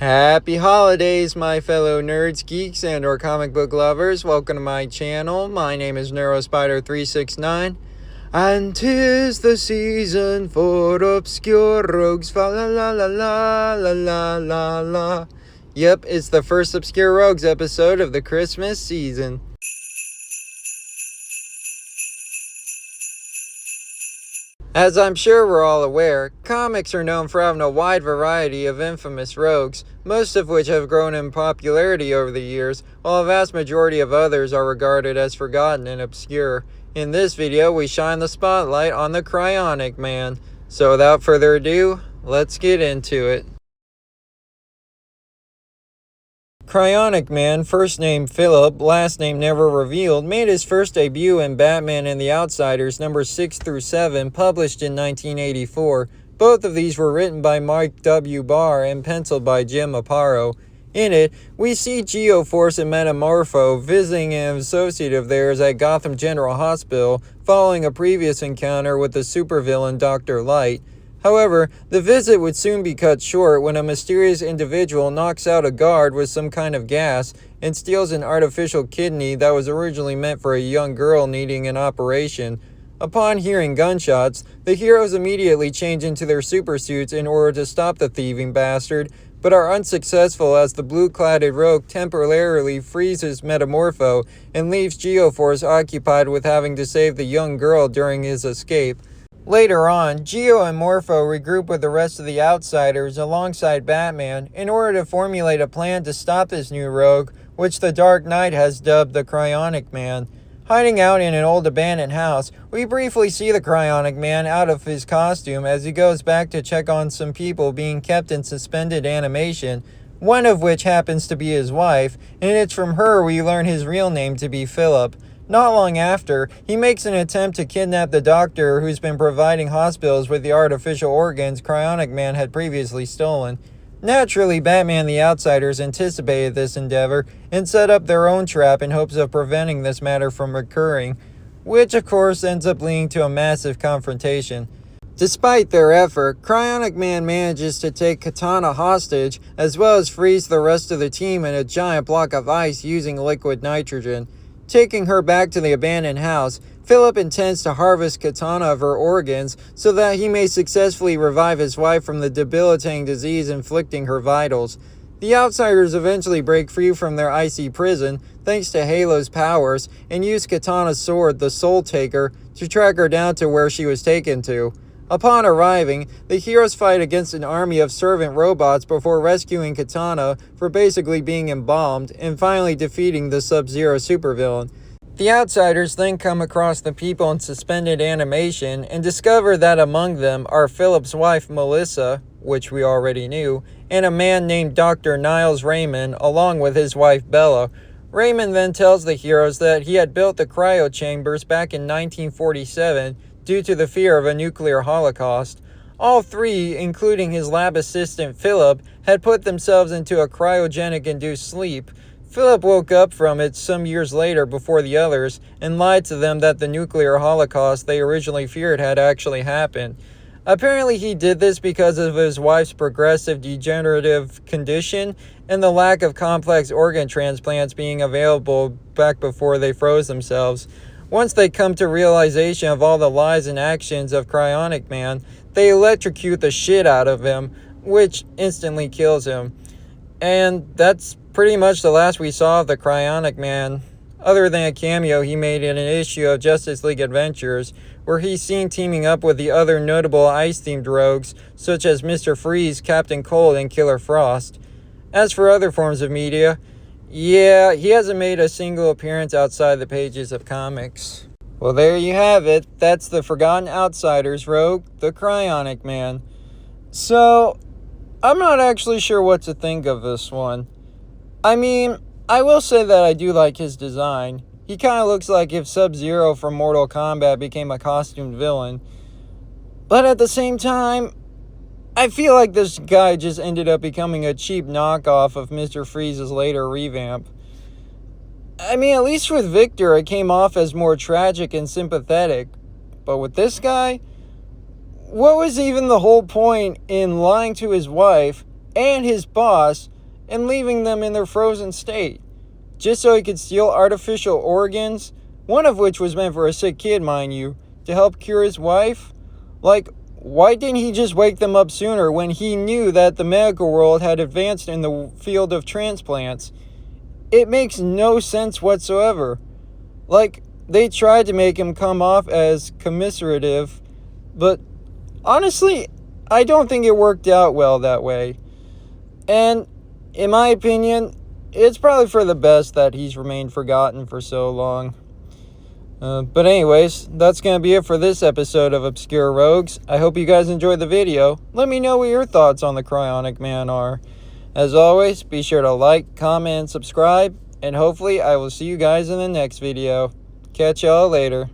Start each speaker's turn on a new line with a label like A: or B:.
A: Happy holidays, my fellow nerds, geeks, and or comic book lovers. Welcome to my channel. My name is NeuroSpider369, and 'tis the season for obscure rogues. Fa la la la la la la la la. Yep, it's the first Obscure Rogues episode of the Christmas season. As I'm sure we're all aware, comics are known for having a wide variety of infamous rogues, most of which have grown in popularity over the years, while a vast majority of others are regarded as forgotten and obscure. In this video, we shine the spotlight on the Cryonic Man. So without further ado, let's get into it. Cryonic Man, first name Philip, last name never revealed, made his first debut in Batman and the Outsiders numbers 6 through 7, published in 1984. Both of these were written by Mike W. Barr and penciled by Jim Aparo. In it, we see Geoforce and Metamorpho visiting an associate of theirs at Gotham General Hospital following a previous encounter with the supervillain Dr. Light. However, the visit would soon be cut short when a mysterious individual knocks out a guard with some kind of gas and steals an artificial kidney that was originally meant for a young girl needing an operation. Upon hearing gunshots, the heroes immediately change into their supersuits in order to stop the thieving bastard, but are unsuccessful as the blue-cladded rogue temporarily freezes Metamorpho and leaves Geoforce occupied with having to save the young girl during his escape. Later on, Geo and Morpho regroup with the rest of the Outsiders alongside Batman in order to formulate a plan to stop this new rogue, which the Dark Knight has dubbed the Cryonic Man. Hiding out in an old abandoned house, we briefly see the Cryonic Man out of his costume as he goes back to check on some people being kept in suspended animation, one of which happens to be his wife, and it's from her we learn his real name to be Philip. Not long after, he makes an attempt to kidnap the doctor who's been providing hospitals with the artificial organs Cryonic Man had previously stolen. Naturally, Batman and the Outsiders anticipated this endeavor and set up their own trap in hopes of preventing this matter from occurring, which of course ends up leading to a massive confrontation. Despite their effort, Cryonic Man manages to take Katana hostage as well as freeze the rest of the team in a giant block of ice using liquid nitrogen. Taking her back to the abandoned house, Philip intends to harvest Katana of her organs so that he may successfully revive his wife from the debilitating disease inflicting her vitals. The Outsiders eventually break free from their icy prison thanks to Halo's powers and use Katana's sword, the Soul Taker, to track her down to where she was taken to. Upon arriving, the heroes fight against an army of servant robots before rescuing Katana for basically being embalmed and finally defeating the Sub-Zero supervillain. The Outsiders then come across the people in suspended animation and discover that among them are Philip's wife Melissa, which we already knew, and a man named Dr. Niles Raymond along with his wife Bella. Raymond then tells the heroes that he had built the cryo chambers back in 1947 due to the fear of a nuclear holocaust. All three, including his lab assistant Philip, had put themselves into a cryogenic-induced sleep. Philip woke up from it some years later before the others and lied to them that the nuclear holocaust they originally feared had actually happened. Apparently he did this because of his wife's progressive degenerative condition and the lack of complex organ transplants being available back before they froze themselves. Once they come to realization of all the lies and actions of Cryonic Man, they electrocute the shit out of him, which instantly kills him. And that's pretty much the last we saw of the Cryonic Man, other than a cameo he made in an issue of Justice League Adventures, where he's seen teaming up with the other notable ice-themed rogues, such as Mr. Freeze, Captain Cold, and Killer Frost. As for other forms of media, yeah, he hasn't made a single appearance outside the pages of comics. Well, there you have it. That's the Forgotten Outsiders rogue, the Cryonic Man. So, I'm not actually sure what to think of this one. I mean, I will say that I do like his design. He kind of looks like if Sub-Zero from Mortal Kombat became a costumed villain. But at the same time, I feel like this guy just ended up becoming a cheap knockoff of Mr. Freeze's later revamp. I mean, at least with Victor, it came off as more tragic and sympathetic. But with this guy, what was even the whole point in lying to his wife and his boss and leaving them in their frozen state, just so he could steal artificial organs, one of which was meant for a sick kid, mind you, to help cure his wife? Like, why didn't he just wake them up sooner when he knew that the medical world had advanced in the field of transplants? It makes no sense whatsoever. Like, they tried to make him come off as commiserative, but honestly, I don't think it worked out well that way. And, in my opinion, it's probably for the best that he's remained forgotten for so long. But anyways, that's going to be it for this episode of Obscure Rogues. I hope you guys enjoyed the video. Let me know what your thoughts on the Cryonic Man are. As always, be sure to like, comment, and subscribe. And hopefully I will see you guys in the next video. Catch y'all later.